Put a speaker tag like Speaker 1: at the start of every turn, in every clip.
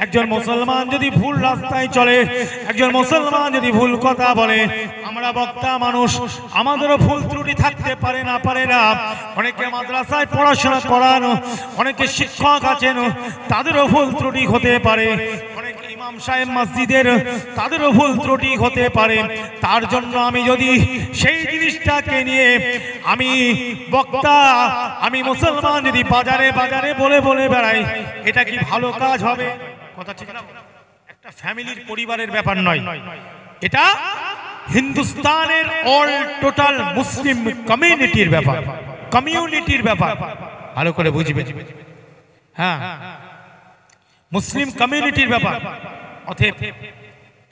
Speaker 1: একজন মুসলমান যদি ভুল রাস্তায় চলে, একজন মুসলমান যদি ভুল কথা বলে, আমরা বক্তা মানুষ, আমাদেরও ভুল ত্রুটি থাকতে পারে না। অনেকে মাদ্রাসায় পড়াশোনা করানো, অনেকে শিক্ষক আছেন, তাদেরও ভুল ত্রুটি হতে পারে। অনেকে ইমাম সাহেব মসজিদের, তাদেরও ভুল ত্রুটি হতে পারে। তার জন্য আমি যদি সেই জিনিসটাকে নিয়ে আমি বক্তা, আমি মুসলমান যদি বাজারে বাজারে বলে বলে বেড়াই, এটা কি ভালো কাজ হবে? কথা ঠিক না? একটা ফ্যামিলির পরিবারের ব্যাপার নয়, এটা হিন্দুস্তানের অল টোটাল মুসলিম কমিউনিটির ব্যাপার, কমিউনিটির ব্যাপার। ভালো করে বুঝবে, হ্যাঁ, মুসলিম কমিউনিটির ব্যাপার। অতএব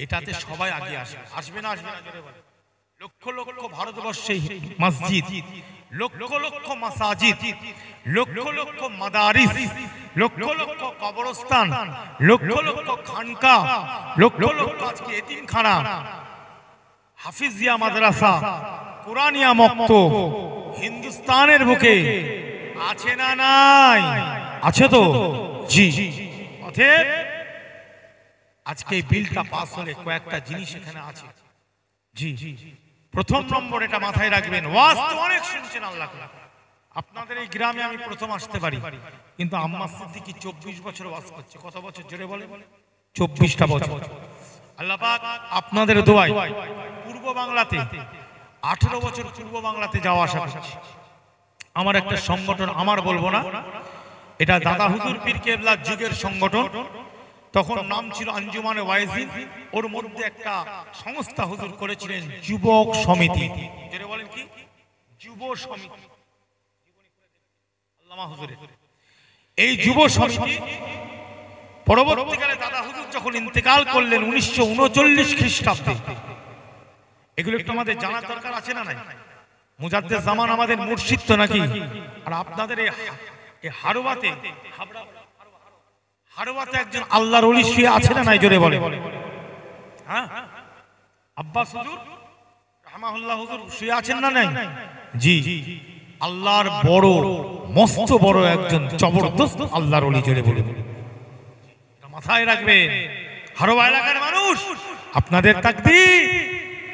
Speaker 1: এটাতে সবাই আগে আসবে, আসবে না? আসবে না? লক্ষ লক্ষ ভারতবর্ষে মসজিদ, লক্ষ লক্ষ মাসাজিদ, লক্ষ লক্ষ মাদারিস, লক্ষ লক্ষ কবরস্থান, লক্ষ লক্ষ খানকা, লক্ষ লক্ষ আজকে এতিমখানা, হাফিজিয়া মাদ্রাসা, কুরআনিয়া মক্তব হিন্দুস্তানের বুকে আছে না নাই? আছে তো, জি। অতএব আজকে এই বিলটা পাস হলে কয়েকটা জিনিস এখানে আছে, জি। প্রথম নম্বর, এটা মাথায় রাখবেন, ওয়াজ তো অনেক শুনছেন আল্লাহ, আপনাদের এই গ্রামে আমি প্রথম আসতে পারি, কিন্তু আম্মা সিদ্দিকী 24 বছর ওয়াজ করছে। কত বছর? জোরে বলে। 24টা বছর। আল্লাহ পাক আপনাদের দোয়ায় পূর্ব বাংলাতে 18 বছর পূর্ব বাংলাতে যাওয়া আসা করছি। আমার একটা সংগঠন, আমার বলবো না, এটা দাদা হুজুর পীর কেবলার যুগের সংগঠন। তখন নাম ছিল আঞ্জুমানে ওয়াইজিন। ওর মধ্যে একটা সংস্থা হুজুর করেছিলেন, যুবক সমিতি। যেটা বলেন কি? যুব সমিতি। আল্লামা হুজুরের এই যুব সমিতি পরবর্তীকালে দাদা হুজুর যখন ইন্তেকাল করলেন 1939 খ্রিস্টাব্দে, এগুলো একটু আমাদের জানার দরকার আছে না নাই? মুজাদ্দেদ জামান আমাদের মুর্শিদ তো নাকি? আর আপনাদের এই হারোয়াতে, হারোয়াতে একজন আল্লাহর ওলি শুয়ে আছে না নাই? জোরে বলে। হ্যাঁ, আব্বাস হুজুর রাহমাহুল্লাহ হুজুর শুয়ে আছেন না নাই? জি। আল্লাহর বড়, মস্ত বড় একজন জবরদস্ত আল্লাহর ওলি, জোরে বলে। মাথায় রাখবেন হারোয়া এলাকার মানুষ, আপনাদের তাকদীর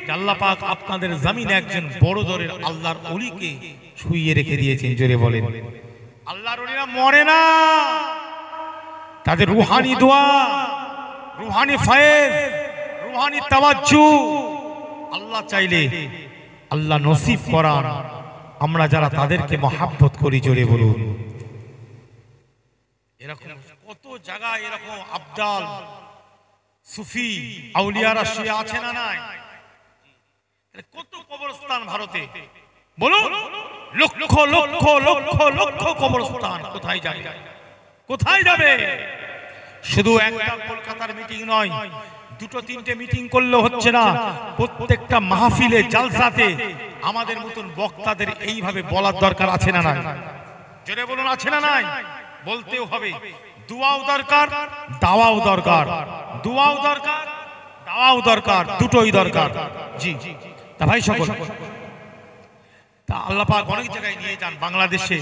Speaker 1: যে আল্লাহ পাক আপনাদের জমিনে একজন বড় দরের আল্লাহর ওলিকে শুইয়ে রেখে দিয়েছেন। জোরে বলেন। আল্লাহর ওলিরা মরে না, তাদের রুহানি দোয়া, রুহানি ফয়েজ, রুহানি তাওয়াজ্জু আল্লাহ চাইলে আল্লাহ নসিব করান। আমরা যারা তাদেরকে মহাব্বত করি, জোরে বলুন। এরকম কত জায়গায় এরকম আবদাল সুফি আউলিয়ারা শুয়ে আছে না নাই? কত কবরস্থান ভারতে, বলুন, লক্ষ লক্ষ লক্ষ লক্ষ কবরস্থান। কোথায় যাবে? কোথায় যাবে? শুধু একটা কলকাতার মিটিং নয়, দুটো তিনটে মিটিং করলে হচ্ছে না। প্রত্যেকটা মাহফিলে, জালসাতে আমাদের মতন বক্তাদের এইভাবে বলার দরকার আছে না নাই? জোরে বলুন, আছে না নাই? বলতেও হবে। দুয়াও দরকার, দাওয়াও দরকার। দুয়াও দরকার, দাওয়াও দরকার, দুটোই দরকার। জি। তা ভাই সকল, তা আল্লাহ পাক অনেক জায়গায় নিয়ে যান বাংলাদেশে।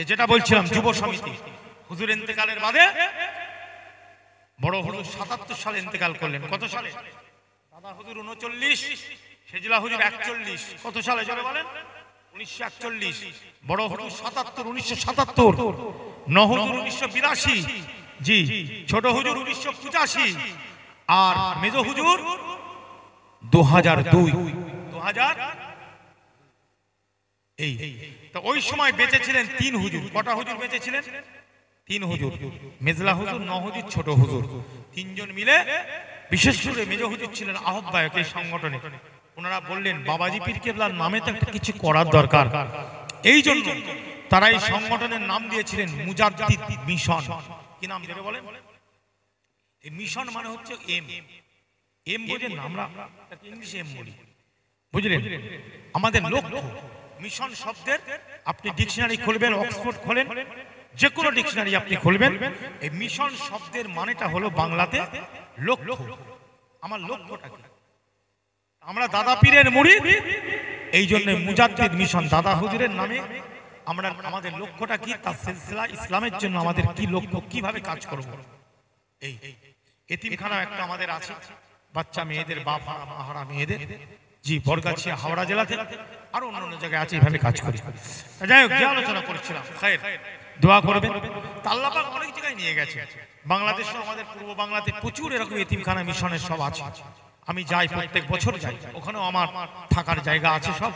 Speaker 1: যেটা বলছিলাম, যুব সমিতি হুজুর ইন্তেকালের বাদে বড় হুজুর 77 সালে ইন্তেকাল করলেন। কত সালে? দাদা হুজুর 39, সেজলা হুজুর 41। কত সালে? জোরে বলেন। 1941। বড় হুজুর 77, 1977। নহ হুজুর 1982। জি। ছোট হুজুর 1985। আর মেজো হুজুর 2002। 2000 এই তো ওই সময় বেঁচে ছিলেন 3 হুজুর। কটা হুজুর বেঁচে ছিলেন? 3 হুজুর। মেজলা হুজুর, নহ হুজুর, ছোট হুজুর, তিনজন মিলে। বিশেষ করে মেজো হুজুর ছিলেন আহ্বায়ক এই সংগঠনে। ওনারা বললেন বাবাজি পীর কেবলার নামে তো একটা কিছু করার দরকার। এই জন্য তারা এই সংগঠনের নাম দিয়েছিলেন মুজাদ্দিদ মিশন। কি নাম ধরে বলেন? এই মিশন মানে হচ্ছে এম। এম বোঝেন না? আমরা ইংলিশে এম বলি, বুঝলেন? আমাদের লক্ষ্য। মিশন শব্দের আপনি ডিকশনারি খুলবেন, অক্সফোর্ড খোলেন, যে কোনো ডিকশনারি আপনি খুলবেন, এই মিশন শব্দের মানেটা হলো বাংলাতে লক্ষ্য। আমার লক্ষ্যটা কি? আমরা দাদা পীরের মুরিদ, এই জন্য মুজাদ্দিদ মিশন। দাদা হুজুরের নামে আমরা, আমাদের লক্ষ্যটা কি? তার সিলসিলা ইসলামের জন্য আমাদের কি লক্ষ্য, কিভাবে কাজ করব, এই এতিমখানা একটা আমাদের আছে, বাচ্চা মেয়েদের, বাপ হারা মা হারা মেয়েদের। জি, বরগাছিয়া হাওড়া জেলাতে, আর অন্য জায়গায় আছে, এইভাবে কাজ করি। যাই হোক, যে আলোচনা করেছিলাম, খায়ের দোয়া করবেন। আল্লাহ পাক অনেক জায়গায় নিয়ে গেছে, বাংলাদেশ, আমাদের পূর্ব বাংলাতে প্রচুর এরকম এতিমখানা মিশনের সব আছে। আমি যাই, প্রত্যেক বছর যাই, ওখানেও আমার থাকার জায়গা আছে সব,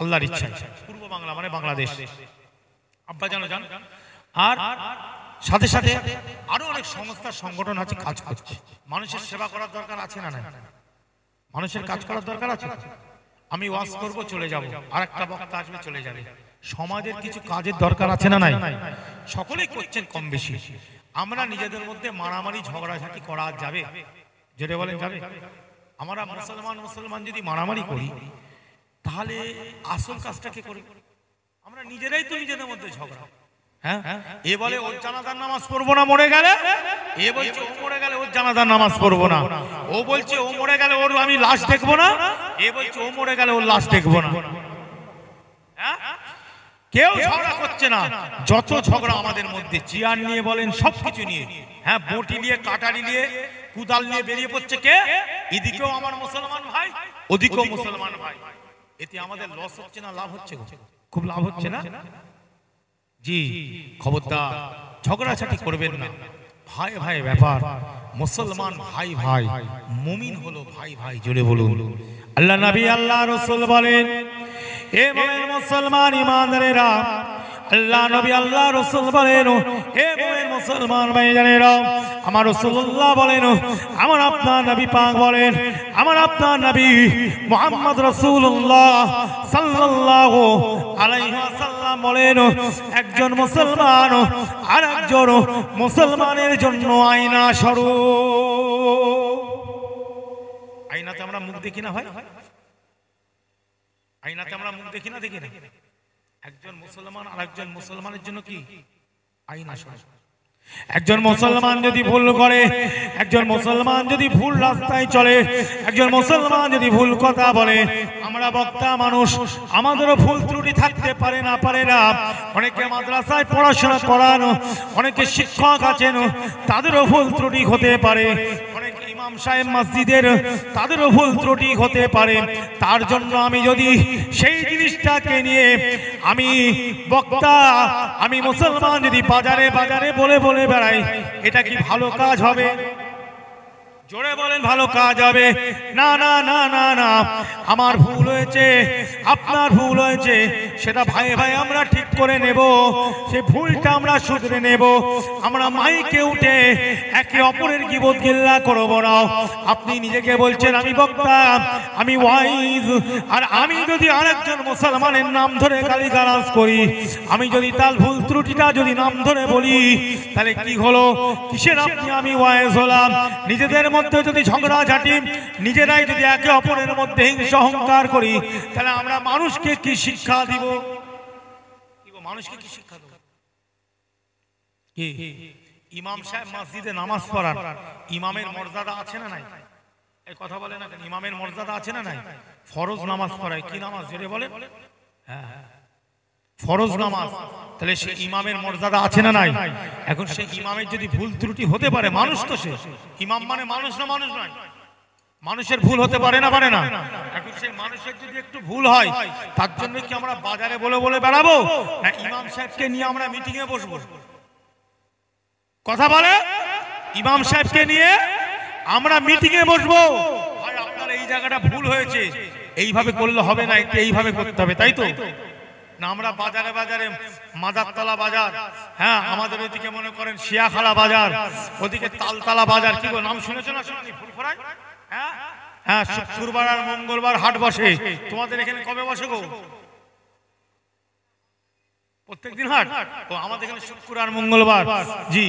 Speaker 1: আল্লাহর ইচ্ছা। পূর্ব বাংলা মানে বাংলাদেশ, আব্বা জানো জান। আর সাথে সাথে আরো অনেক সংস্থা সংগঠন আছে, কাজ করছে। মানুষের সেবা করার দরকার আছে না? না, মানুষের কাজ করার দরকার আছে। আমি ওয়াজ করব, চলে যাব, আর একটা বক্তা আসবে, চলে যাবে। সমাজের কিছু কাজের দরকার আছে না? নাই? সকলেই করছেন কম বেশি। আমরা নিজেদের মধ্যে মারামারি ঝগড়াঝাটি করা যাবে? যেটা বলেন যাবে? আমরা মুসলমান যদি মারামারি করি, তাহলে আসল কাজটা কে করবে? আমরা নিজেরাই তো নিজেদের মধ্যে ঝগড়া। হ্যাঁ, এ বলে ওর জানাজার নামাজ পড়বো না মরে গেলে, এ বলছে ও মরে গেলে ওর জানাজার নামাজ পড়বো না, ও বলছে ও মরে গেলে ওর আমি লাশ দেখবো না, এ বলছে ও মরে গেলে ওর লাশ দেখবো না। কেউ ঝগড়া করছে না। যত ঝগড়া আমাদের মধ্যে, চেয়ার নিয়ে বলেন, সবকিছু নিয়ে, হ্যাঁ, বটি নিয়ে, কাটারি নিয়ে, কুদাল নিয়ে বেরিয়ে পড়ছে কে? এদিকেও আমার মুসলমান ভাই, ওদিকেও মুসলমান ভাই। এতে আমাদের লস হচ্ছে না লাভ হচ্ছে? খুব লাভ হচ্ছে না? জি, খবরদার ঝগড়াঝাটি করবেন না। ভাই ভাই ব্যাপার, মুসলমান ভাই ভাই, মুমিন হলো ভাই ভাই। জোরে বলুন আল্লাহ নবী আল্লাহ রাসূল বলেন, এ মুমিন মুসলমান ইমানদারেরা, আল্লাহ নবী আল্লাহ রাসূল বলেন, এ মুমিন মুসলমান ভাইজানেরা, আমার রাসূলুল্লাহ বলেন, আমার আপনার নবী পাক বলেন, আমার আপনার নবী মুহাম্মদ রাসূলুল্লাহ সাল্লাল্লাহু আলাইহি ওয়াসাল্লাম বলেন, একজন মুসলমান আর একজন মুসলমানের জন্য আয়না স্বরূপ। আয়নাতে আমরা মুখ দেখি না ভাই? আয়নাতে আমরা মুখ দেখি না? দেখি না? একজন মুসলমান আর একজন মুসলমানের জন্য কি আয়না স্বরূপ। একজন মুসলমান যদি ভুল করে, একজন মুসলমান যদি ভুল রাস্তায় চলে, একজন মুসলমান যদি ভুল কথা বলে, আমরা বক্তা মানুষ, আমাদেরও ভুল ত্রুটি থাকতে পারে না পারে না। অনেকে মাদ্রাসায় পড়াশোনা করানো, অনেকে শিক্ষক আছেন, তাদেরও ভুল ত্রুটি হতে পারে। অনেকে ইমাম সাহেব মসজিদের, তাদেরও ভুল ত্রুটি হতে পারে। তার জন্য আমি যদি সেই জিনিসটাকে নিয়ে আমি বক্তা, আমি মুসলমান যদি বাজারে বাজারে বলে বলে বেড়াই, এটা কি ভালো কাজ হবে? জোরে বলেন, ভালো কাজ হবে না? না না না না, আমার ভুল হয়েছে, আপনার ভুল হয়েছে, সেটা ভাই ভাই আমরা ঠিক করে নেব, সেই ভুলটা আমরা শুধরে নেব। আমরা মাইকে উঠে একে অপরের গীবত গিল্লা করব না। আপনি নিজেকে বলছেন আমি বক্তা, আমি ওয়াইজ, আর আমি যদি আরেকজন মুসলমানের নাম ধরে গালিগালাজ করি, আমি যদি তার ভুল ত্রুটিটা যদি নাম ধরে বলি, তাহলে কি হলো? কিসের আপনি আমি ওয়াইজ হলাম? নিজেদের মধ্যে যদি ঝগড়াঝাটি, নিজেরাই যদি একে অপরের মধ্যে হিংসা অহংকার করি, তাহলে আমরা মানুষকে কি শিক্ষা দিব? মানুষকে কি শিক্ষা দেব? কি ইমাম সাহেব মসজিদে নামাজ পড়ান, ইমামের মর্যাদা আছে না নাই? এই কথা বলে না কেন? ইমামের মর্যাদা আছে না নাই? ফরজ নামাজ পড়ায়, কি নামাজ জোরে বলে? হ্যাঁ, ফরজ নামাজ। তাহলে সে ইমামের মর্যাদা আছে না নাই? এখন সে ইমামের যদি ভুল ত্রুটি হতে পারে, মানুষ তো সে, ইমাম মানে মানুষ না? মানুষ নয়? মানুষের ভুল হতে পারে না? পারে না? এখন সেই মানুষের যদি একটু ভুল হয়, তার জন্য কি আমরা বাজারে বলে বলে বেড়াবো, না ইমাম সাহেবকে নিয়ে আমরা মিটিং এ বসবো? কথা বলে, ইমাম সাহেবকে নিয়ে আমরা মিটিং এ বসবো, ভাই আপনার এই জায়গাটা ভুল হয়েছে, এইভাবে করলে হবে না, একটু এইভাবে করতে হবে, তাই তো? না আমরা বাজারে বাজারে, মাদারতলা বাজার, হ্যাঁ আমাদের ওদিকে মনে করেন শিয়াখালা বাজার, ওদিকে তালতলা বাজার, কি গো নাম শুনেছো না? শুনি ফুলফরাই? হ্যাঁ হ্যাঁ, শুক্রবার আর মঙ্গলবার হাট বসে। তোমাদের এখানে কবে বসে গো? প্রত্যেকদিন হাট? তো আমাদের এখানে শুক্র আর মঙ্গলবার, জি,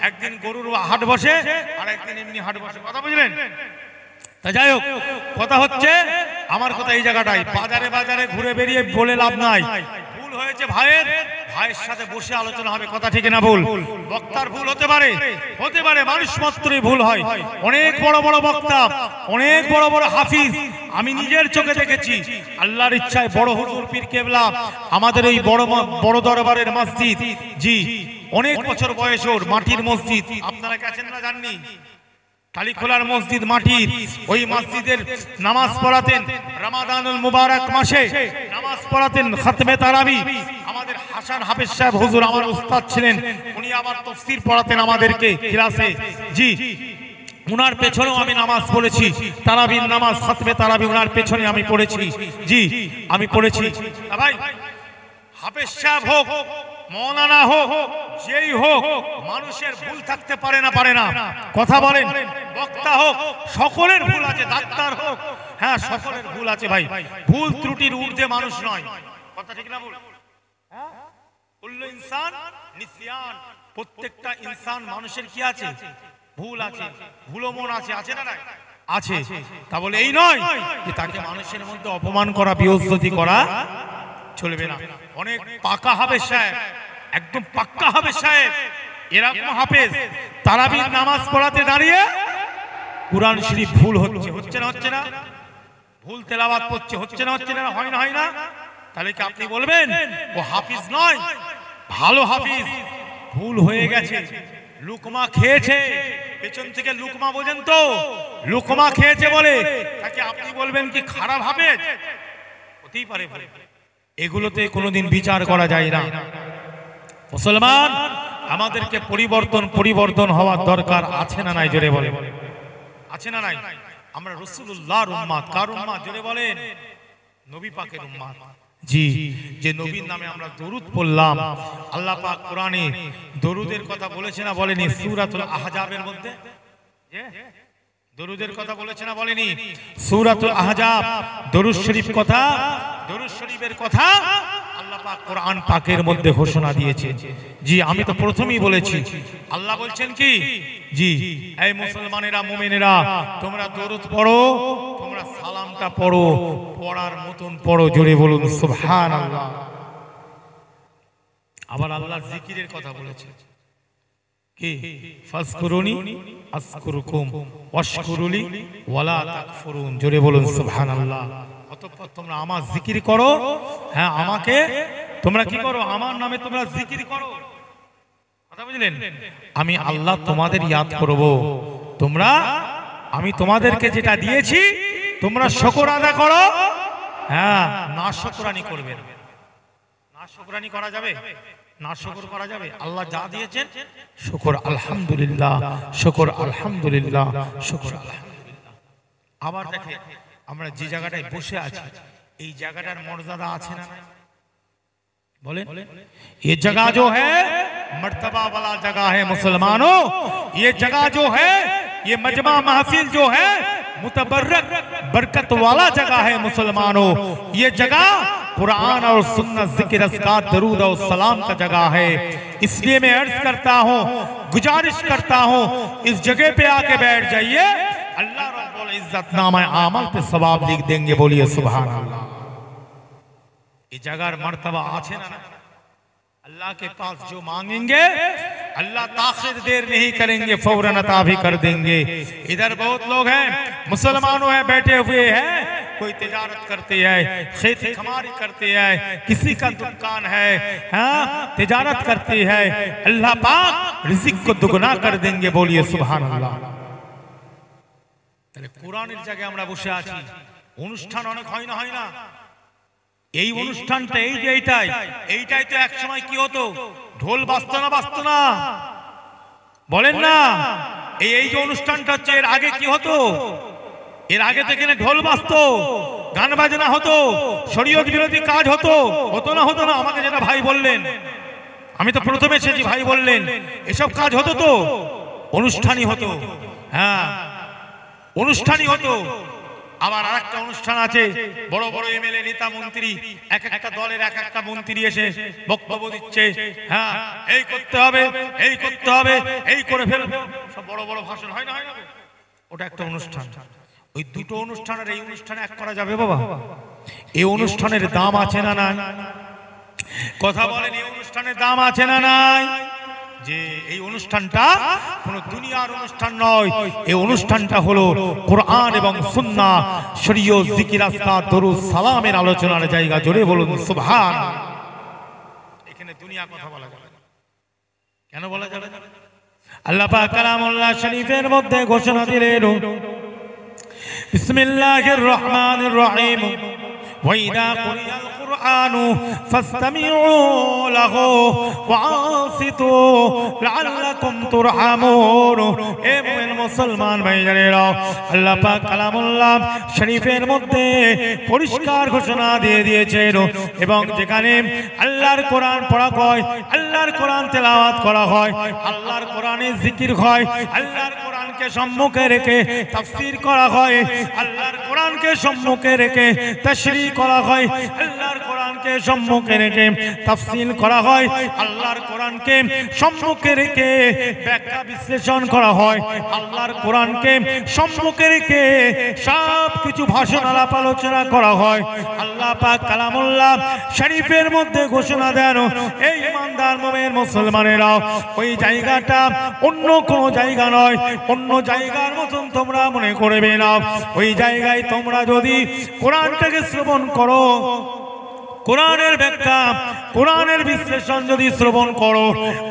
Speaker 1: একদিন গরুর হাট বসে আর একদিন এমনি হাট বসে। কথা বুঝলেন? তা যাই হোক, কথা হচ্ছে, আমার কথা এই জায়গাটাই, বাজারে বাজারে ঘুরে বেরিয়ে বলে লাভ নাই। ভুল হয়েছে ভাইয়ের, ভাইয়ের সাথে বসে আলোচনা হবে, কথা ঠিক না ভুল? বক্তার ভুল হতে পারে, হতে পারে, মানুষ মাত্রই ভুল হয়। অনেক বড় বড় বক্তা, অনেক বড় বড় হাফিজ আমি নিজের চোখে দেখেছি, আল্লাহর ইচ্ছায় বড় হুজুর পীর কেবলা আমাদের এই বড় দরবারের মসজিদ, জি, অনেক বছর বয়স ওর, মাটির মসজিদ, আপনারা গেছেন না জাননি? কালীখোলার মসজিদ মাটির, ওই মসজিদের নামাজ পড়াতেন রমাদানুল মুবারক মাসে, নামাজ পড়াতেন খতমে তারাবি। আমাদের হাসান হাফেজ সাহেব হুজুর আমার উস্তাদ ছিলেন, উনি আবার তাফসীর পড়াতেন আমাদেরকে ক্লাসে। জি, উনার পেছনেও আমি নামাজ পড়েছি, তারাবির নামাজ, খতমে তারাবি উনার পেছনে আমি পড়েছি। জি, আমি পড়েছি। ভাই, হাফেজ সাহেব হোক, মৌলানা হোক, যেই হোক, মানুষের ভুল থাকতে পারে না, পারে না। কথা বলেন, বক্তা হোক, সকলের ভুল আছে। ডাক্তার হোক, হ্যাঁ, সকলের ভুল আছে ভাই। ভুল ত্রুটির ঊর্ধ্বে মানুষ নয়। কথা ঠিক না ভুল? কুল্লু ইনসান নিসিয়ান, প্রত্যেকটা ইনসান মানুষের কি আছে? ভুল আছে, ভুলো মন আছে, আছে না? আছে। তা বলে এই নয় যে তাকে মানুষের মধ্যে অপমান করা, বেইজ্জতি করা চলবে না। অনেক পাকা হাফেজ সাহেব, একদম পাক্কা হাফেজ সাহেব, এরকম হাফেজ তারাবির নামাজ পড়াতে দাঁড়িয়ে কুরআন শরীফ ভুল হচ্ছে, হচ্ছে না? হচ্ছে না? ভুল তেলাওয়াত করছে, হচ্ছে না? হচ্ছে না? হয় না? হয় না? তাহলে কি আপনি বলবেন ও হাফিজ নয়? ভালো হাফিজ, ভুল হয়ে গেছে, লুকমা খেয়েছে, পেছন থেকে লুকমা, বোঝেন তো, লুকমা খেয়েছে বলে তাকে আপনি বলবেন কি খারাপ হাফেজ? হতেই পারে। এগুলোতে কোনোদিন বিচার করা যায় না। মুসলমান, আমাদেরকে পরিবর্তন হওয়ার দরকার আছে না নাই? জোরে বলে, আছে না নাই? আমরা রাসূলুল্লাহর উম্মত। কার উম্মত? জোরে বলেন, নবী পাকের উম্মত। জি, যে নবীর নামে আমরা দরুদ পড়লাম, আল্লাহ পাক কোরআনে দরুদের কথা বলেছে না বলেনি? সূরাতুল আহজাবের মধ্যে দরুদের কথা বলেছে না বলেনি? সূরাতুল আহজাব দরুদ শরীফ কথা, দরুদ শরীফের কথা আল্লাহ পাক কোরআন পাকের মধ্যে ঘোষণা দিয়েছে। জি, আমি তো প্রথমেই বলেছি, আল্লাহ বলছেন কি? জি, এই মুসলমানেরা, মুমিনেরা, তোমরা দরুদ পড়ো, তোমরা সালামটা পড়ো, পড়ার মতন পড়ো। জোরে বলুন সুবহানাল্লাহ। আবার আল্লাহ জিকিরের কথা বলেছে কি? ফাজকুরুনি আযকুরুকুম ওয়াশকুরুলি ওয়ালা তাকফুরুন। জোরে বলুন সুবহানাল্লাহ। অতঃপর তোমরা আমার জিকির করো, হ্যাঁ, আমাকে তোমরা কি করো? আমার নামে তোমরা জিকির করো। কথা বুঝলেন? আমি আল্লাহ তোমাদের ইয়াদ করব, তোমরা, আমি তোমাদেরকে যেটা দিয়েছি তোমরা শুকর আদা করো। হ্যাঁ, না শুকরানি করবে না। না শুকরানি করা যাবে? না শুকর করা যাবে? আল্লাহ যা দিয়েছেন শুকর আলহামদুলিল্লাহ, শুকর আলহামদুলিল্লাহ, শুকর আলহামদুলিল্লাহ। আবার দেখে আমরা যে জায়গাটায় বসে আছি, এই জায়গাটার মর্যাদা আছে না? बोले ये जगह जो है मर्तबा वाला जगह है मुसलमानों। ये जगह जो है, ये मजमा महफिल जो है मुतबर्रक बरकत वाला जगह है मुसलमानों। ये जगह कुरान और सुन्नत, जिक्र, अस्कार, दरूद और सलाम का जगह है। इसलिए मैं अर्ज करता हूँ, गुजारिश करता हूँ, इस जगह पे आके बैठ जाइए, अल्लाह रब्बुल इज्जत नामा आमल पे सवाब लिख देंगे। बोलिए सुभान अल्लाह। ये जगह मर्तबा आछे ना? अल्लाह के पास जो मांगेंगे अल्लाह ताखिर देर नहीं करेंगे, फौरन अता भी कर देंगे। इधर बहुत लोग हैं, मुसलमानों हैं, बैठे हुए हैं, कोई तिजारत करते हैं, खेती खमारी करते हैं, किसी का दुकान है, हाँ, तिजारत करती है। अल्लाह पाक रिज़्क़ को दुगना कर देंगे। बोलिए सुभान अल्लाह। তাহলে কোরআনের জায়গায় আমরা বসে আছি, অনুষ্ঠান অনেক হয় না? হয় না? এই অনুষ্ঠানটা, এই যে এইটাই তো এক সময় কি হতো? ঢোল বাজতো না? বাজতো না? বলেন না? এই যে অনুষ্ঠানটা হচ্ছে, এর আগে কি হতো? এর আগে তো এখানে ঢোল বাজতো, গান বাজনা হতো, শরীয়ত বিরোধী কাজ হতো। হতো না? হতো না? আমাকে যেটা ভাই বললেন, আমি তো প্রথমে এসেছি, ভাই বললেন এসব কাজ হতো, তো অনুষ্ঠানই হতো। হ্যাঁ, অনুষ্ঠানই হতো। আবার আরেকটা অনুষ্ঠান আছে, বড় বড় এমএলএ, নেতা, মন্ত্রী, এক একটা দলের এক একটা মন্ত্রী এসে বক্তব্য দিচ্ছে। হ্যাঁ, এই করতে হবে, এই করতে হবে, এই করে ফেলবে, সব বড় বড় ভাষণ হয় না? হয় না? ওটা একটা অনুষ্ঠান। ওই দুটো অনুষ্ঠানের এই অনুষ্ঠানে এক করা যাবে বাবা? এই অনুষ্ঠানের দাম আছে না নাই? কথা বলেন, এই অনুষ্ঠানের দাম আছে না নাই? যে এই অনুষ্ঠানটা কোন দুনিয়ার অনুষ্ঠান নয়, এই অনুষ্ঠানটা হলো কোরআন এবং সুন্নাহ, শরীয়ত, জিকির, আজকার, দরুদ, সালামের আলোচনার জায়গা। জোরে বলুন সুবহানাল্লাহ। এখানে দুনিয়া কথা বলা যাবে না। কেন বলা যাবে না? আল্লাহ পাক কালামুল্লাহ শরীফের মধ্যে ঘোষণা দিলেন, বিসমিল্লাহির রহমানির রহিম, ওয়াইদা কুরিয়াল কুরআনু ফাসতামিউ লাহু ওয়ানসিতু লাআল্লাকুম তুরহামুন। এ মুমিন মুসলমান ভাইজানেরা, আল্লাহ পাক কালামুল্লাহ শরীফের মধ্যে পরিষ্কার ঘোষণা দিয়ে দিয়েছেন, এবং যেখানে আল্লাহর কোরআন পড়া হয়, আল্লাহর কোরআন তেলাওয়াত করা হয়, আল্লাহর কোরআনে জিকির হয়, আল্লাহর কোরআনকে সম্মুখে রেখে তাফসীর করা হয়, আল্লাহর কোরআনকে সম্মুখে রেখে তাশরীহ করা হয়, আল্লাহর কোরআনকে সম্মুখে রেখে তাফসীল করা হয়, আল্লাহর কোরআনকে সম্মুখে রেখে ব্যাখ্যা বিশ্লেষণ করা হয়, আল্লাহর কোরআনকে সম্মুখে রেখে সব কিছু ভাষণ আলাপ আলোচনা করা হয়। আল্লাহ পাক কালামুল্লাহ শরীফের মধ্যে ঘোষণা দেন, এই ইমানদার মুমিন মুসলমানেরা, ওই জায়গাটা অন্য কোনো জায়গা নয়, অন্য জায়গার মতন তোমরা মনে করবে না। ওই জায়গায় তোমরা যদি কোরআনটাকে শ্রবণ করো, কোরআনের ব্যাখ্যা, কোরআনের বিশ্লেষণ যদি শ্রবণ করো,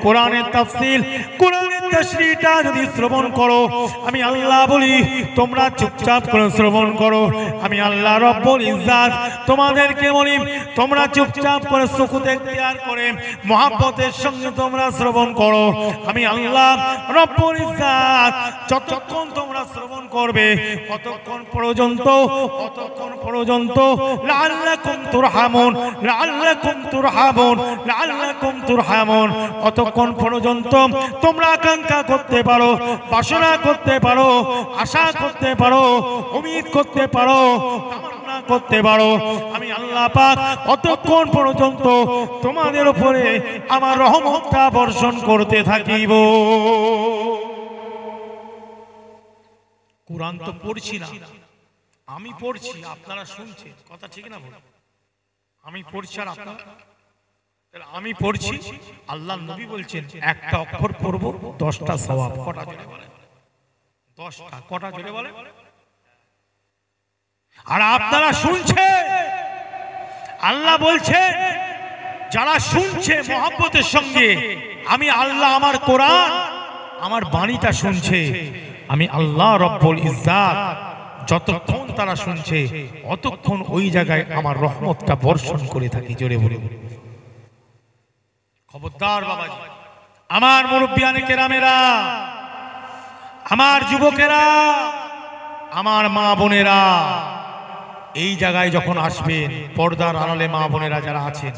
Speaker 1: কোরআনের তাফসীর, কোরআনের তাশরীহটা যদি শ্রবণ করো, আমি আল্লাহ বলি তোমরা চুপচাপ করে শ্রবণ করো। আমি আল্লাহ রব্বুল ইজ্জাত তোমাদেরকে বলি তোমরা চুপচাপ করে সুকুত এখতিয়ার করে মহব্বতের সঙ্গে তোমরা শ্রবণ করো। আমি আল্লাহ রব্বুল ইজ্জাত যতক্ষণ তোমরা শ্রবণ করবে ততক্ষণ পর্যন্ত লাআল্লাকুম তুরহামুন, লাআল্লাকুম তুরহামুন, লাআল্লাকুম তুরহামুন, অতক্ষণ পর্যন্ত তোমরা আকাঙ্ক্ষা করতে পারো, বাসনা করতে পারো, আশা করতে পারো, উম্মীদ করতে পারো, তামান্না করতে পারো। আমি আল্লাহ পাক অতক্ষণ পর্যন্ত তোমাদের উপরে আমার রহমতটা বর্ষণ করতে থাকিব। কোরআন তো পড়ছি না, আমি পড়ছি, আপনারা শুনছেন, কথা ঠিক না বল? আমি পড়ছি আর আপনারা, আমি পড়ছি, আল্লাহর নবী বলছেন একটা অক্ষর পড়ব 10টা সওয়াব। কটা জোরে বলে? 10টা। কটা জোরে বলে? আর আপনারা শুনছেন, আল্লাহ বলছেন যারা শুনছে মহব্বতের সঙ্গে, আমি আল্লাহ আমার কোরআন, আমার বাণীটা শুনছে, আমি আল্লাহ রব্বুল ইজ্জাত যতক্ষণ তারা শুনছে অতক্ষণ ওই জায়গায় আমার রহমতটা বর্ষণ করে থাকি। জোরে বলে খবরদার বাবাজি, আমার মুরব্বিয়ানে কেরামেরা, আমার যুবকেরা, আমার মা বোনেরা, এই জায়গায় যখন আসবেন, পর্দার আড়ালে মা বোনেরা যারা আছেন,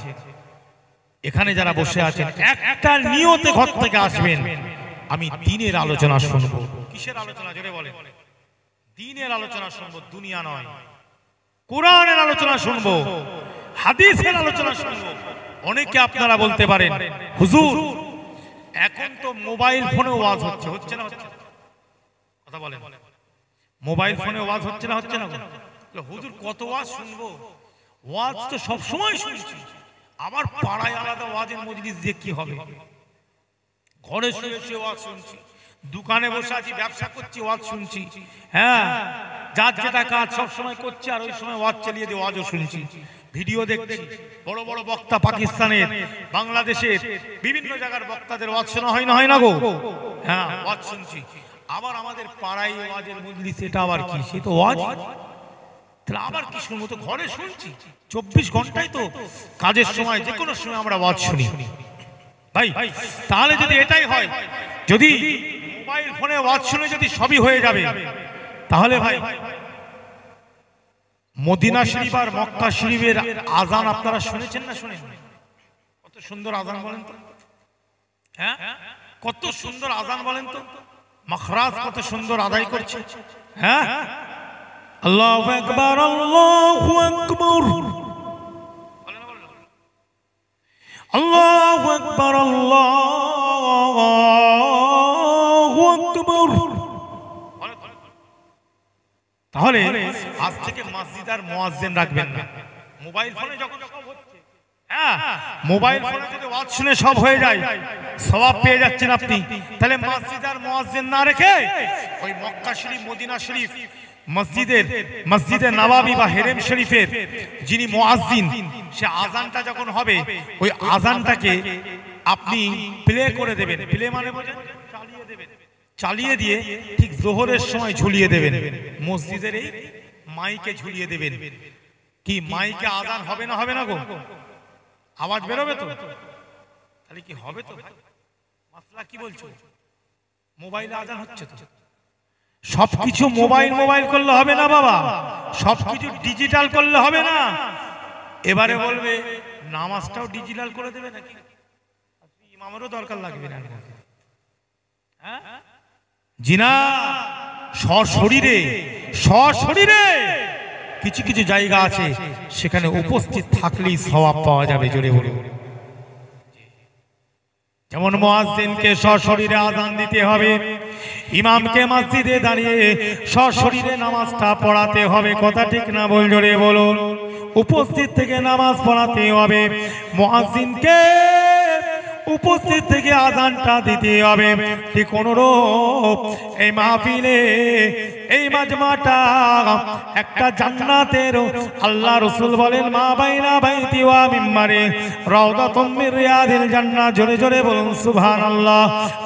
Speaker 1: এখানে যারা বসে আছেন, একটা নিয়তে ঘর থেকে আসবেন, আমি দ্বীনের আলোচনা শুনবো। কিসের আলোচনা? জোরে বলে। দ্বীনের আলোচনা শুনবো, দুনিয়া নয়। কোরআনের আলোচনা শুনবো, হাদিসের আলোচনা শুনবো। অনেকে আপনারা বলতে পারেন, হুজুর এখন তো মোবাইল ফোনে ওয়াজ হচ্ছে, হচ্ছে না? হচ্ছে। কথা বলেন, মোবাইল ফোনে ওয়াজ হচ্ছে না? হচ্ছে না? হুজুর কত ওয়াজ শুনবো? ওয়াজ তো সব সময় শুনছি, আমার পাড়ায় আলাদা ওয়াজের মজলিস দিয়ে কি হবে? ঘরে শুয়ে শুয়ে ওয়াজ শুনছি, দোকানে বসে আছি, ব্যবসা করছি, ওয়াজ শুনছি। হ্যাঁ, যার যেটা কাজ সব সময় করছে, আর ওই সময় ওয়াজ চালিয়ে দিয়ে ওয়াজও শুনছি, ভিডিও দেখছি। বড় বড় বক্তা পাকিস্তানের, বাংলাদেশের, বিভিন্ন জায়গার বক্তাদের ওয়াজ শোনা হয় না? হয় না গো? হ্যাঁ, ওয়াজ শুনছি। আবার আমাদের পাড়ায় ওয়াজের মজলিস, এটা আবার কি? সে তো ওয়াজ, তাহলে আবার কি শুনবো? তো ঘরে শুনছি, 24 ঘন্টায় তো কাজের সময়, যে কোনো সময় আমরা ওয়াজ শুনি। ভাই তাহলে যদি এটাই হয়, যদি মোবাইল ফোনে ওয়াজ শুনে যদি সবই হয়ে যাবে, তাহলে ভাই মদিনা শরীফ আর মক্কা শরীফের আজান আপনারা শুনেছেন না? শুনেন? কত সুন্দর আজান বলেন তো। হ্যাঁ, কত সুন্দর আজান বলেন তো। মাখরাজ কত সুন্দর আদায় করছে। হ্যাঁ, আল্লাহু আকবার, আল্লাহু আকবার, আল্লাহু আকবার, আল্লাহু আকবার। তাহলে আজ থেকে মসজিদ আর মুয়াজ্জিন রাখবেন না, মোবাইল ফোনে যখন সব হচ্ছে। হ্যাঁ, মোবাইল ফোনে যদি ওয়াজ শুনে সব হয়ে যায়, সওয়াব পেয়ে যাচ্ছেন আপনি, তাহলে মসজিদ আর মুয়াজ্জিন না রেখে ওই মক্কা শরীফ, মদিনা শরীফ, মসজিদে নববী বা হেরেম শরীফের যিনি মুয়াজ্জিন, সে আজানটা যখন হবে, ওই আজানটাকে আপনি প্লে করে দেবেন। প্লে মানে বোঝেন? চালিয়ে চালিয়ে দিয়ে ঠিক জোহরের সময় ঝুলিয়ে দেবেন, মসজিদের এই মাইকে ঝুলিয়ে দেবেন। কি মাইকে আজান হবে না, হবে না গো? আওয়াজ বেরোবে তো? তাহলে কি হবে তো? মাসলা কি বলছো? মোবাইলে আজান হচ্ছে তো? সবকিছু মোবাইল করলে হবে না বাবা, সবকিছু ডিজিটাল করলে হবে না। এবারে বলবে নামাজটাও ডিজিটাল করে দেবে নাকি? ইমামেরও দরকার লাগবে না। হ্যাঁ জি না, সশরীরে কিছু কিছু জায়গা আছে সেখানে উপস্থিত থাকলেই সওয়াব পাওয়া যাবে। জোরে বলুন। যেমন মুয়াজ্জিনকে সশরীরে আযান দিতে হবে, ইমামকে মসজিদে দাঁড়িয়ে সশরীরে নামাজটা পড়াতে হবে। কথা ঠিক না বল? জোরে বলুন। উপস্থিত থেকে নামাজ পড়াতে হবে, মুয়াজ্জিনকে উপস্থিত থেকে আযানটা দিতে হবে। ঠিক অনুরূপ এই মাহফিলে, এই মাজমাটা একটা জান্নাতের। আল্লাহ রাসূল বলেন মা বাইনা বাইতি ওয়া মিম্বারে রাউদাতুম মির রিয়াদিল জান্নাহ। জোরে জোরে বলুন সুবহানাল্লাহ।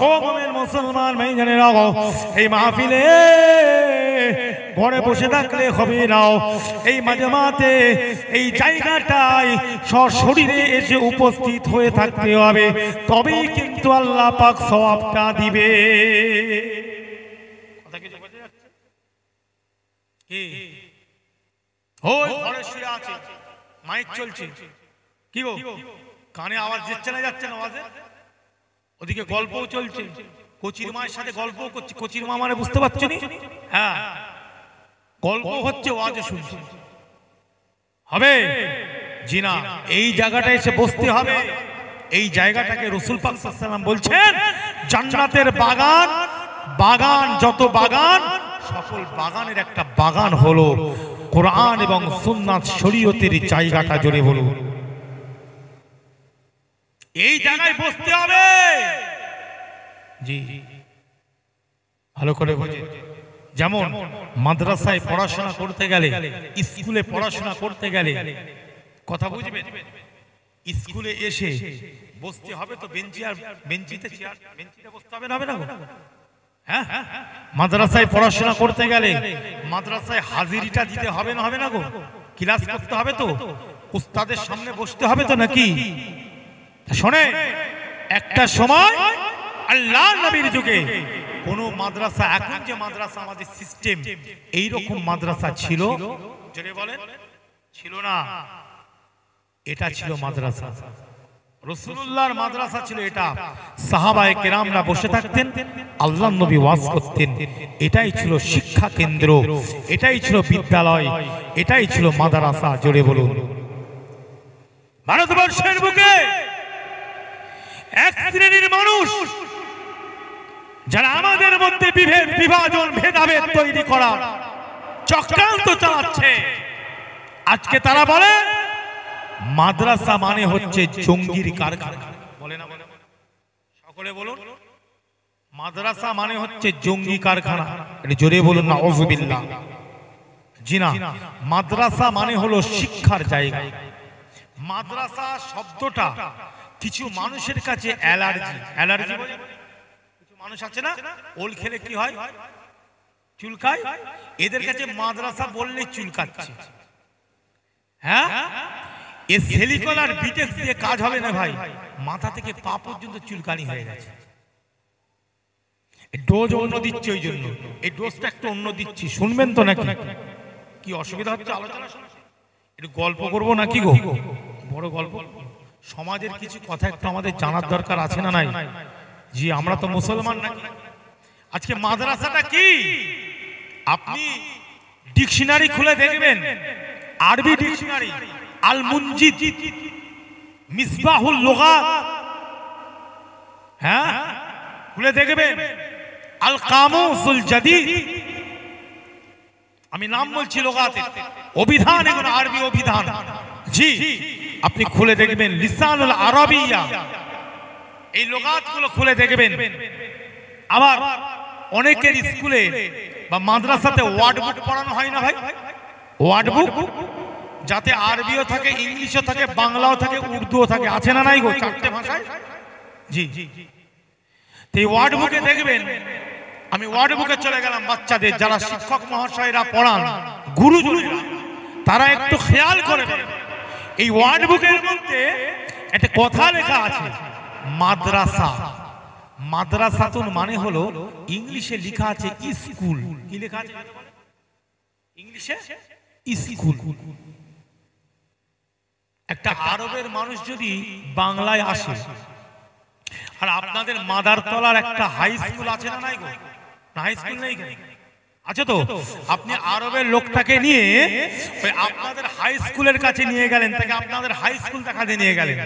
Speaker 1: ও মুমিন মুসলমান ভাইজানেরা, এই মাহফিলে ঘরে বসে থাকলে হবে না, এই মাজমাতে এই জায়গাটায় সশরীরে এসে উপস্থিত হয়ে থাকতে হবে, তবেই কিন্তু আল্লাহ পাক সওয়াবটা দিবে। কথা কি বুঝতে যাচ্ছে? কি ওই ঘরে শুয়ে আছে, মাইক চলছে, কি গো কানে আওয়াজ যাচ্ছে না? যাচ্ছে না আওয়াজে? ওদিকে গল্পও চলছে, কোচির মায়ের সাথে গল্প করছে। কোচির মা মানে বুঝতে পারছো নি? হ্যাঁ, গল্প হচ্ছে, ওয়াজে শুনছে। হবে জি না, এই জায়গাটায় এসে বসতে হবে। এই জায়গাটাকে রাসূল পাক সাল্লাল্লাহু আলাইহি ওয়াসাল্লাম বলছেন জান্নাতের বাগান, যত বাগান, সকল বাগানের একটা বাগান হলো কোরআন এবং সুন্নাত শরীয়তের জায়গাটা। জোরে বলুন। এই জায়গায় বসতে হবে। জি, ভালো করে বুঝে। যেমন মাদ্রাসায় পড়াশোনা করতে গেলে, স্কুলে পড়াশোনা করতে গেলে, কথা বুঝবেন, স্কুলে এসে বসতে হবে তো বেঞ্চি, আর বেঞ্চিতে চেয়ার, বেঞ্চিতে বসতে হবে না? হবে না? হ্যাঁ, মাদ্রাসায় পড়াশোনা করতে গেলে মাদ্রাসায় হাজিরিটা দিতে হবে না? হবে না গো? ক্লাস করতে হবে তো, উস্তাদের সামনে বসতে হবে তো নাকি? শোনে, একটা সময় আল্লাহ নবীর যুগে কোন মাদ্রাসা, এখন যে মাদ্রাসা আমাদের সিস্টেম, এই রকম মাদ্রাসা ছিল? জোরে বলেন, ছিল না। এটা ছিল মাদ্রাসা, রাসূলুল্লাহর মাদ্রাসা ছিল এটা। সাহাবায়ে কেরামরা বসে থাকতেন, আল্লাহর নবী ওয়াজ করতেন। এটাই ছিল শিক্ষা কেন্দ্র, এটাই ছিল বিদ্যালয়, এটাই ছিল মাদ্রাসা। জোরে বলুন। ভারতবর্ষের বুকে এক শ্রেণীর মানুষ যারা আমাদের মধ্যে বিভাজন, ভেদাভেদ তৈরি করা চক্রান্ত চালাচ্ছে, আজকে তারা বলে মাদ্রাসা মানে হচ্ছে জঙ্গির কারখানা। বলে না? সকলে বলুন, মাদ্রাসা মানে হচ্ছে জঙ্গি কারখানা। জোরে বলুন নাউযুবিল্লাহ। জি না, মাদ্রাসা মানে হলো শিক্ষার জায়গা। মাদ্রাসা শব্দটা কিছু মানুষের কাছে অ্যালার্জি। কিছু মানুষ আছে না, ওল খেলে কি হয়? চুলকায়। এদের কাছে মাদ্রাসা বললে চুলকাচ্ছে। হ্যাঁ, এ সিলিকন আর বিটেক্স দিয়ে কাজ হবে না ভাই, মাথা থেকে পা পর্যন্ত চুলকানি হয়ে গেছে। ডোজ অন্য দিচ্ছে, ওই জন্য এই ডোজটা একটু অন্য দিচ্ছি, শুনবেন তো নাকি? কি অসুবিধা হচ্ছে? আলোচনা একটু গল্প করবো নাকি গো? বড় গল্প, সমাজের কিছু কথা একটু আমাদের জানার দরকার আছে না নাই? জি, আমরা তো মুসলমান নাকি? আজকে মাদ্রাসাটা কি? আপনি ডিকশনারি খুলে দেখবেন, আরবি ডিকশনারি, আল মুনজিদ, মিসবাহুল লুগাত, হ্যাঁ খুলে দেখবেন, আল কামুসুল জাদিদ, আমি নাম বলছি লুগাতের, অভিধান, এগুলো আরবি অভিধান। জি, আপনি খুলে দেখবেন লিসানুল আরাবিয়া, এই লুগাতগুলো খুলে দেখবেন। আবার অনেকের স্কুলে বা মাদ্রাসাতে ওয়ার্ড বুক পড়ানো হয় না ভাই? ওয়ার্ড বুক, যাতে আরবিও থাকে, ইংলিশও থাকে, বাংলাও থাকে, উর্দুও থাকে, আছে না নাই গো? চারটে ভাষায়। জি, এই ওয়ার্ড বুকে দেখবেন, আমি ওয়ার্ড বুকে চলে গেলাম, বাচ্চাদের যারা শিক্ষক মহাশয়রা পড়ান, গুরুজনেরা, তারা একটু খেয়াল করবেন, এই ওয়ার্ড বুকের মধ্যে একটা কথা লেখা আছে, মাদ্রাসা। মাদ্রাসাতুন মানে হলো, ইংলিশে লেখা আছে স্কুল। কি লেখা আছে ইংলিশে? স্কুল। একটা আরবের মানুষ যদি বাংলায় আসে, আর আপনাদের মাদারতলার একটা হাই স্কুল আছে না, নাই গো? হাই স্কুল নেই আছে তো? আপনি আরবের লোকটাকে নিয়ে ওই আপনাদের হাই স্কুলের কাছে নিয়ে গেলেন, তাকে আপনাদের হাই স্কুল দেখাতে নিয়ে গেলেন,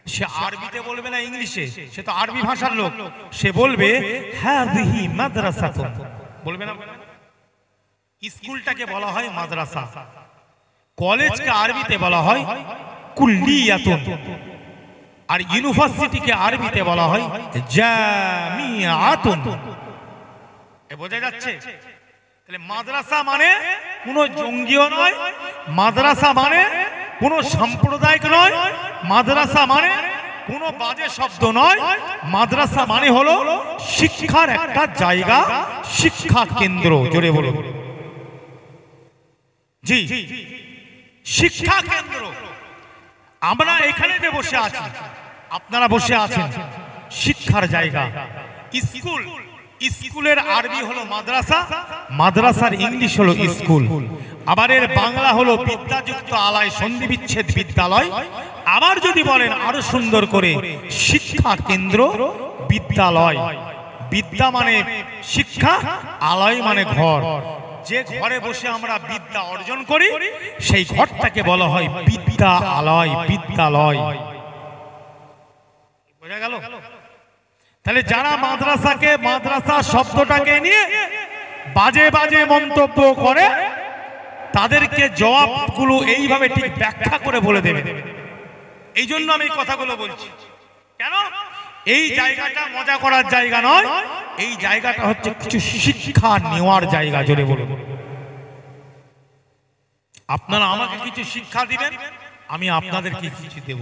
Speaker 1: সে আরবিতে বলবে না ইংলিশে, সে তো আরবি ভাষার লোক, সে বলবে হাযিহি মাদ্রাসাতুন, বলবে না? স্কুলটাকে বলা হয় মাদ্রাসা, কলেজকে আরবিতে বলা হয় কুল্লিয়াতুন, আর ইউনিভার্সিটিকে আরবিতে বলা হয় জামিআতুন। এ বোঝা যাচ্ছে? তাহলে মাদ্রাসা মানে কোন জঙ্গিও নয়, মাদ্রাসা মানে কোন সাম্প্রদায়িক নয়, মাদ্রাসা মানে কোন বাজে শব্দ নয়, মাদ্রাসা মানে হলো শিক্ষার একটা জায়গা, শিক্ষা কেন্দ্র। জোরে বলুন জি, শিক্ষা কেন্দ্র। আমরা এখানে যে বসে আছি, আপনারা বসে আছেন, শিক্ষার জায়গা, স্কুল। স্কুলের আরবি হলো মাদ্রাসা, মাদ্রাসার ইংলিশ হলো স্কুল। আবার এর বাংলা হলো বিদ্যাযুক্ত আলয় সন্ধি বিচ্ছেদ বিদ্যালয়। আবার যদি বলেন আরো সুন্দর করে, শিক্ষা কেন্দ্র বিদ্যালয়। বিদ্যা মানে শিক্ষা, আলয় মানে ঘর। যে ঘরে বসে আমরা বিদ্যা অর্জন করি, সেই ঘরটাকে বলা হয় বিদ্যা আলয়, বিদ্যালয়। বোঝা গেল? তাহলে যারা মাদ্রাসাকে, মাদ্রাসা শব্দটাকে নিয়ে বাজে বাজে মন্তব্য করে, তাদেরকে জবাবগুলো এইভাবে ঠিক ব্যাখ্যা করে বলে দেবে। এই জন্য আমি এই কথাগুলো বলছি। কেন? এই জায়গাটা মজা করার জায়গা নয়, এই জায়গাটা হচ্ছে কিছু শিক্ষা নেওয়ার জায়গা। জোরে বলুন। আপনারা আমাকে কিছু শিক্ষা দিবেন, আমি আপনাদেরকে কিছু দেব।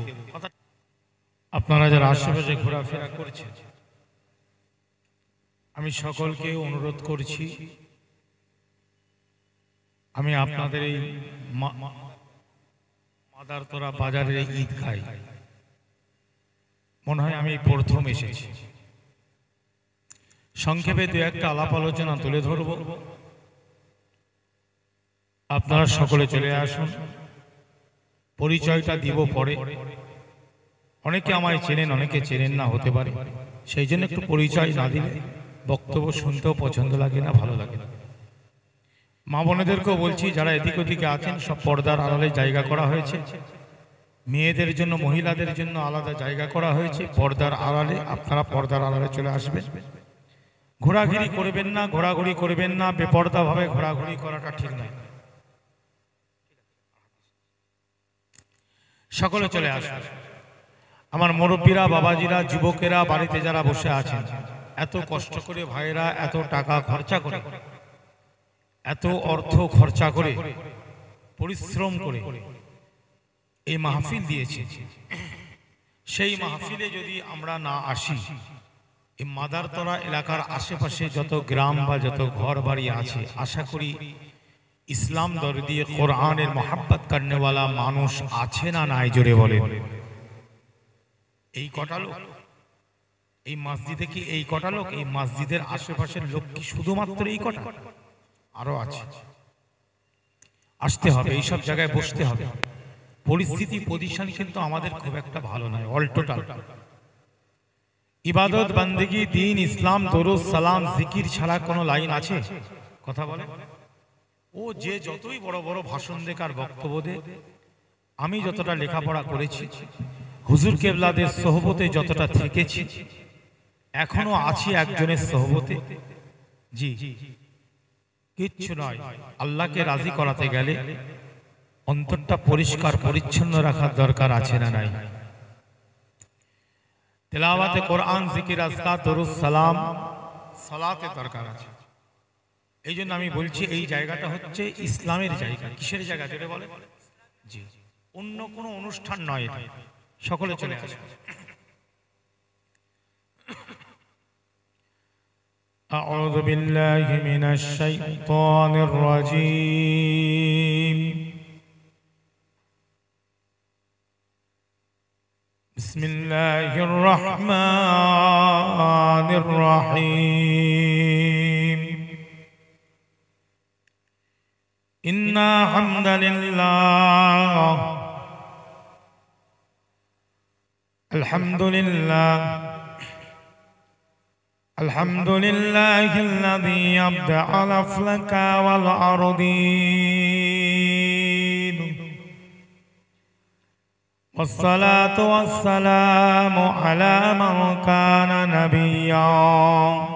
Speaker 1: আপনারা যারা আশেপাশে ঘোরাফেরা করছেন, আমি সকলকে অনুরোধ করছি, আমি আপনাদের এই মাদারতলা বাজারের ঈদগায় মনে হয় আমি প্রথম এসেছি। সংক্ষেপে দু একটা আলাপ আলোচনা তুলে ধরব, আপনারা সকলে চলে আসুন। পরিচয়টা দিব পরে। অনেকে আমায় চেনেন, অনেকে চেনেন না হতে পারে, সেই জন্য একটু পরিচয় না দিলে বক্তব্য শুনতেও পছন্দ লাগে না, ভালো লাগে না। মা বোনেদেরকেও বলছি, যারা এদিক ওদিকে আছেন, সব পর্দার আড়ালে জায়গা করা হয়েছে। মেয়েদের জন্য, মহিলাদের জন্য আলাদা জায়গা করা হয়েছে পর্দার আড়ালে। আপনারা পর্দার আড়ালে চলে আসবেন। ঘোরাঘুরি করবেন না, ঘোরাঘুরি করবেন না, বেপর্দা ভাবে ঘোরাঘুরি করাটা ঠিক নয়। সকলে চলে আসুন। আমার মুরব্বীরা, বাবাজিরা, যুবকেরা, বাড়িতে যারা বসে আছেন, এত কষ্ট করে ভাইরা এত টাকা খরচা করে, এত অর্থ খরচা করে, পরিশ্রম করে এই মাহফিল দিয়েছে। সেই মাহফিলে যদি আমরা না আসি, এই মাদারতলা এলাকার আশেপাশে যত গ্রাম বা যত ঘর বাড়ি আছে, আশা করি ইসলাম দরদি কোরআনের মহাব্বত করনেওয়ালা মানুষ আছে না নাই? জোরে বলেন। এই কটা লোক এই মসজিদে, কি এই কটা লোক? এই মসজিদের আশেপাশের লোক কি শুধুমাত্র এই কটা? আরো আছে। আসতে হবে, এইসব জায়গায় বসতে হবে। পরিস্থিতি, পজিশন কিন্তু আমাদের খুব একটা ভালো নয়, অল টোটাল। ইবাদত, বান্দেগি, দ্বীন, ইসলাম, দরুদ, সালাম, জিকির ছাড়া কোনো লাইন আছে? কথা বলে। ও যে যতই বড় বড় ভাষণ দেখ আর বক্তব্য দে, আমি যতটা লেখাপড়া করেছি, হুজুর কেবলাদের সোহবতে যতটা থেকেছি, এখনো আছি একজনের সোহবতে, জি, কিচ্ছু নয়। আল্লাহকে রাজি করাতে গেলে অন্তরটা পরিষ্কার পরিচ্ছন্ন রাখার দরকার আছে না নাই? তেলাওয়াতে কোরআন, জিকির, আজকার, দরুদ, সালাম, সালাতে দরকার আছে। এই জন্য আমি বলছি, এই জায়গাটা হচ্ছে ইসলামের জায়গা। কিসের জায়গা যেটা বলে? জি, অন্য কোনো অনুষ্ঠান নয় এটা। সকলে চলে আসে। أعوذ بالله من الشيطان الرجيم بسم الله الرحمن الرحيم إن الحمد لله الحمد لله الحمد لله الذي أبدع الأفلاك والأرضين والصلاة والسلام على من كان نبيا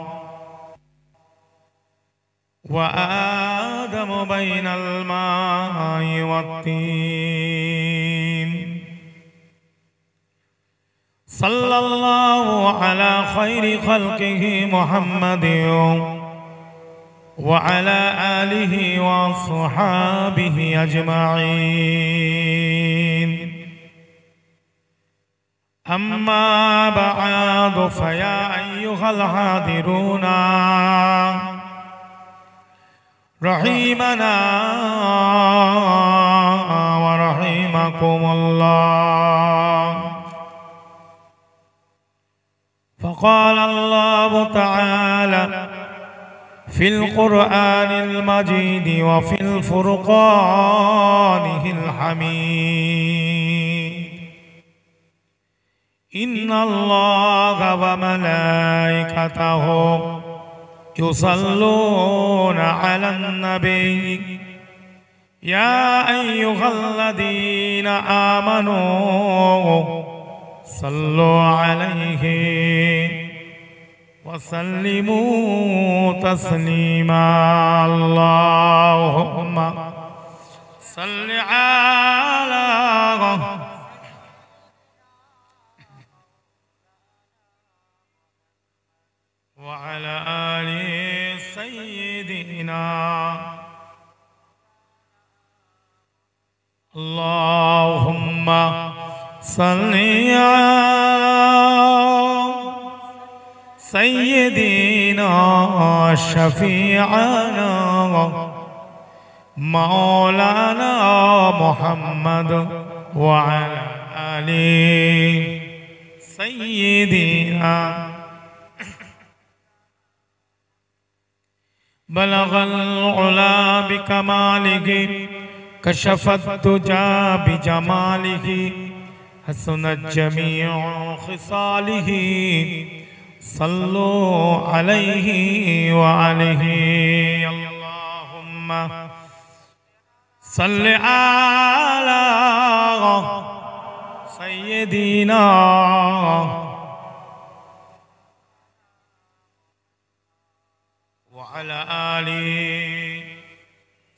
Speaker 1: وآدم بين الماء والطين صلى الله على خير خلقه محمد وعلى آله وصحابه أجمعين أما بعد فيا أيها الحاضرون رحمنا ورحمكم الله فقال الله تعالى في القرآن المجيد وفي الفرقان الحميد إن الله وملائكته يصلون على النبي يا أيها الذين آمنوا صلوا عليه وسلموا تسليما اللهم صل على وعلى آل سيدنا اللهم صل على سيدنا شفيعنا مولانا محمد وعلى آل سيدنا بلغ العلا بكماله كشف الدجى بجماله حسنت جميع خصاله صلوا عليه وعليه اللهم صل على سيدنا وعلى آل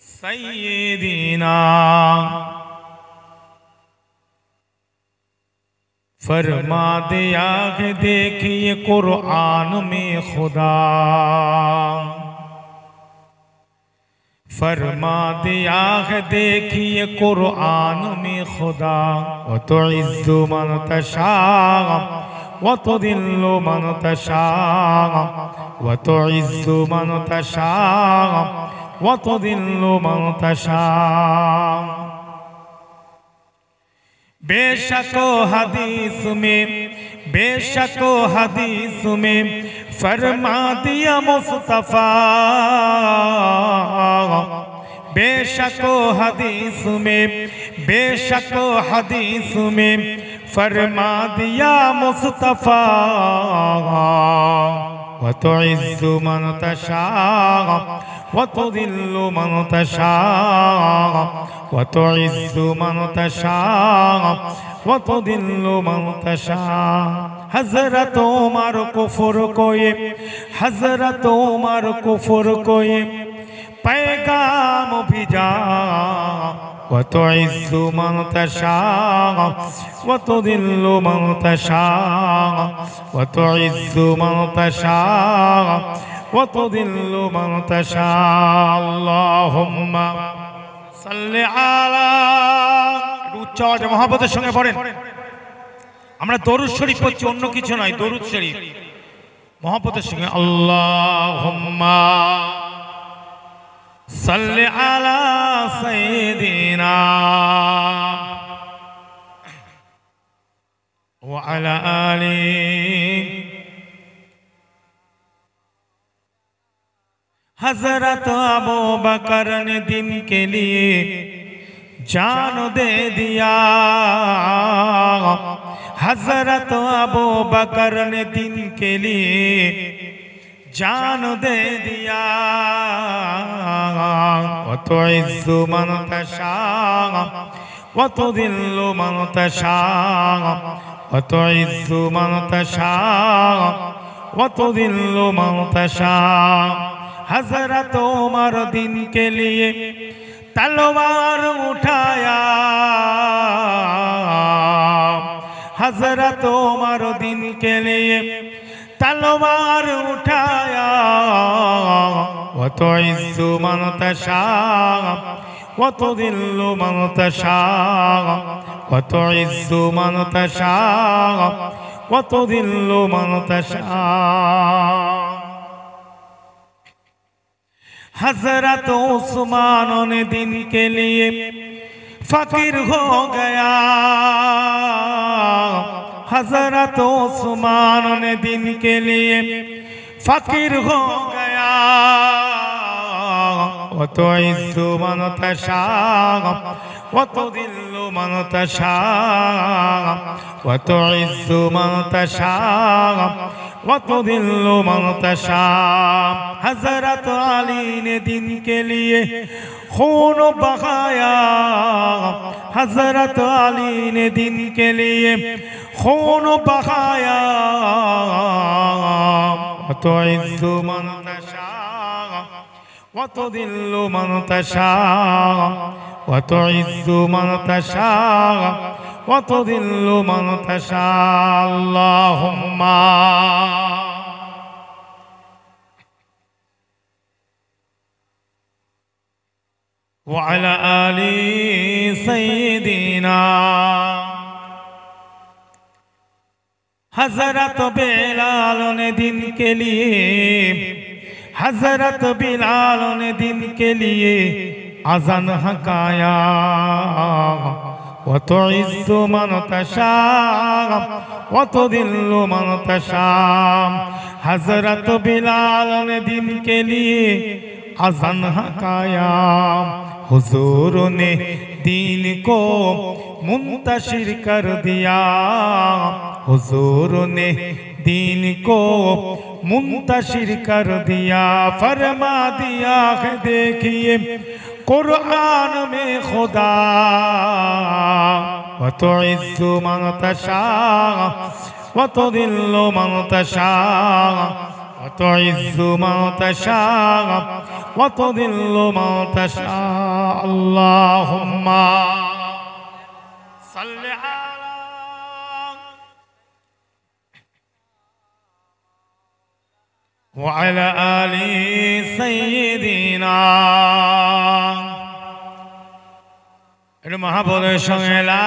Speaker 1: سيدنا फरमा दिया कि देखिए कुरान में खुदा फरमा दिया है देखिए कुरान में खुदा व तो इज्जु मन तशा व तो दिल्लु मन तशा व तो इज्जु मन तशा व तो दिल्लु मन तशा बेशक हदीस में फरमा दिया मुस्तफा बेशक हदीस में फरमा दिया मुस्तफा व तो इज्जु मन तशा व तो दिल्लु मन तशा व तो इज्जु मन तशा व तो दिल्लु मन तशा हजरत उमर कुफर कोई पैगाम भेजा व तो इज्जु मन तशा व तो दिल्लु मन तशा व तो इज्जु मन तशा व तो दिल्लु मन तशा अल्लाहुम्मा सल्लि आला उच्च आवाজে মহব্বতের সঙ্গে পড়েন আমরা দরুদ শরীফ পড়ছি অন্য কিছু নয় দরুদ শরীফ मोहब्बत संगे अल्लाहुम्मा सल्लि अला सय्यिदिना व अला आलि हजरत अबू बकर ने दिन के लिए जान दे दिया। हजरत अबू बकर ने दिन के लिए जान दे दिया। व तुइज़्ज़ु मन तशा व तुज़िल्लु मन तशा व तुइज़्ज़ु मन तशा व तुज़िल्लु मन तशा। हजरत उमर दिन के लिए तलवार उठाया। हजरत उमर दिन के लिए तलवार उठाया। व तुइज़्ज़ु मन तशा व तुज़िल्लु मन तशा व तुइज़्ज़ु मन तशा व तुज़िल्लु मन तशा। हजरत उस्मान ने दिन के लिए फकीर हो गया। हजरत उस्मान ने दिन के लिए फकीर हो गया। व तुइज़्ज़ु मन तशा व तुज़िल्लु मन तशा व तुइज़्ज़ु मन तशा व तुज़िल्लु मन तशा। हजरत अली ने दिन के लिए खून बहाया। हजरत अली ने दिन के लिए खून बहाया। व तुइज़्ज़ु मन तशा व तुज़िल्लु मन तशा व तुइज़्ज़ु मन तशा व तुज़िल्लु मन तशा। अल्लाहुम्मा व अला आलि सय्यिदिना। हजरत बिलाल ने दिन के लिए हजरत बिलाल ने दिन के लिए अज़ान हकाया। व तुइज़्ज़ु मन तशा व तुज़िल्लु मन तशा। हजरत बिलाल ने दिन के लिए अज़ान हकाया। हुजूर ने दीन को मुंतशिर कर दिया। हुजूर ने दीन को मुंतशिर कर दिया। फरमा दिया है देखिए कुरान में खुदा। व तुइज़्ज़ु मन तशा व तुज़िल्लु मन तशा व तुइज़्ज़ु मन तशा व तुज़िल्लु मन तशा। अल्लाहुम्मा सल्लि अला व अला आलि सय्यिदिना। महाबोधेर संगे ला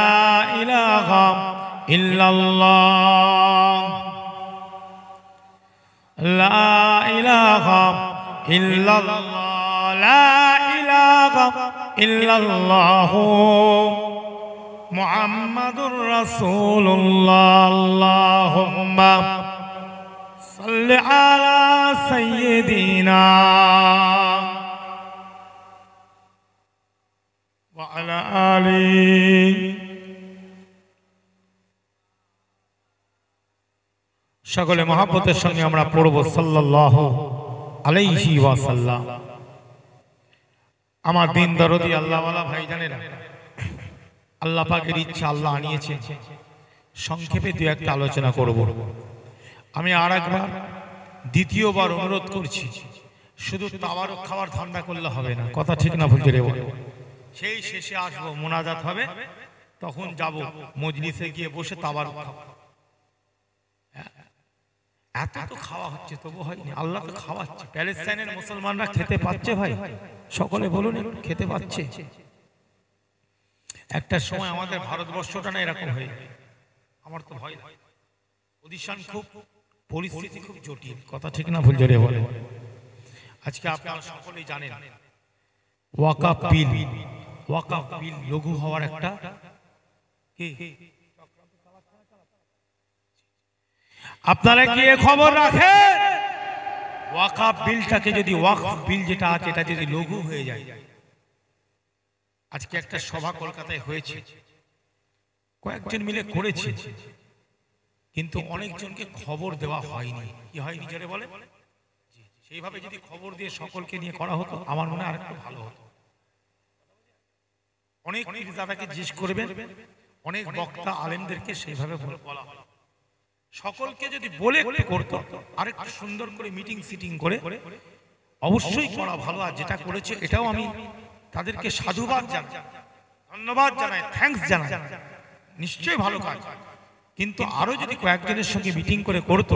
Speaker 1: इलाहा इल्लल्लाह ला इलाहा इल्लल्लाह ला इलाहा इल्लल्लाह मुहम्मदुर रसूलुल्लाह। अल्लाहुम्मा सल्लि अला सय्यिदिना व अला आलि। সকলে মহব্বতের সঙ্গে আমরা পড়ব সাল্লাল্লাহু আলাইহি ওয়াসাল্লাম। আমার দিন দরদি আল্লাহওয়ালা ভাইজানেরা, আল্লাহ পাকের ইচ্ছা আল্লাহ আনিয়েছে সংক্ষেপে দু একটা আলোচনা করব। আমি আরেকবার দ্বিতীয়বার অনুরোধ করছি, শুধু তাওয়ারক খাওয়ার ধান্দা করলে হবে না। কথা ঠিক না ভুল করে বলো। সেই শেষে আসবো, মোনাজাত হবে, তখন যাব মজলিসে গিয়ে বসে তাওয়ারক খাবো। এত তো খাওয়া হচ্ছে তবু হয়নি। আল্লাহ তো খাওয়াচ্ছে। প্যালেস্টাইনের মুসলমানরা খেতে পাচ্ছে ভাই, সকলে বলুন খেতে পাচ্ছে। একটা সময় আমাদের ভারতবর্ষটা না এরকম হয়ে, আমার তো ভয় লাগে। পজিশন খুব পরিস্থিতি খুব জটিল, কথা ঠিক না ভুল জোরে বলে। আজকে আপনারা সকলেই জানেন ওয়াকাফ বিল, ওয়াকাফ বিল লঘু হওয়ার একটা কি আপনারা কি এই খবর রাখেন? ওয়াকাফ বিলটাকে যদি ওয়াকফ বিল যেটা আছে এটা যদি লঘু হয়ে যায়, আজকে একটা সভা কলকাতায় হয়েছে, কয়েকজন মিলে করেছে, কিন্তু অনেকজনকে খবর দেওয়া হয়নি। কি হয়নি জোরে বলে? সেইভাবে যদি খবর দিয়ে সকলকে নিয়ে করা হতো আমার মনে হয় আরেকটু ভালো হতো। অনেক দাদাকে জিজ্ঞেস করবেন, অনেক বক্তা আলেমদেরকে সেইভাবে বলা হয়, সকলকে যদি বলে একটু করতো, আরেকটু সুন্দর করে মিটিং সিটিং করে অবশ্যই করা ভালো। আর যেটা করেছে এটাও আমি তাদেরকে সাধুবাদ জানাই, ধন্যবাদ জানাই, থ্যাঙ্কস জানাই, নিশ্চয়ই ভালো কাজ। কিন্তু আরো যদি কয়েকজনের সঙ্গে মিটিং করে করতো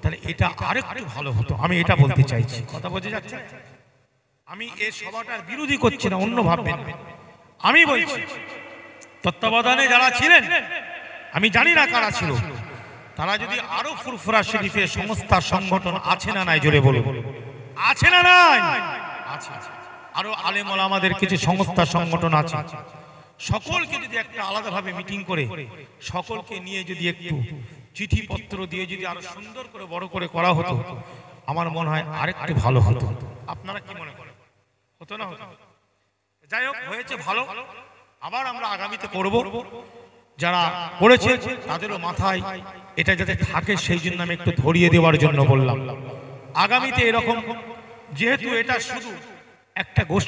Speaker 1: তাহলে এটা আরেকটু ভালো হতো। আমি এটা বলতে চাইছি, কথা বোঝা যাচ্ছে? আমি এই সভাটার বিরোধী করছি না, অন্য ভাববেন না। আমি বলছি তত্ত্বাবধানে যারা ছিলেন, আমি জানি না কারা ছিল, তারা যদি আরো ফুরফুরা শরীফের সংস্থা সংগঠন আছে না নাই জোরে বলুন, আছে না নাই? আছে। আরো আলেম ওলামাদের কিছু সংস্থা সংগঠন আছে, সকলকে যদি একটা আলাদাভাবে মিটিং করে সকলকে নিয়ে যদি একটু চিঠিপত্র দিয়ে যদি আরো সুন্দর করে বড় করে করা হতো আমার মনে হয় আরেকটু ভালো হতো। আপনারা কি মনে করেন? হতো না? হতো। যাই হোক, হয়েছে ভালো। আবার আমরা আগামীতে করব। যারা করেছে তাদেরও মাথায় এটা যাতে থাকে সেই জন্য আমি একটু ধরিয়ে দেওয়ার জন্য বললাম। আগামীতে এরকম, যেহেতু এটা শুধু একটা গোষ্ঠী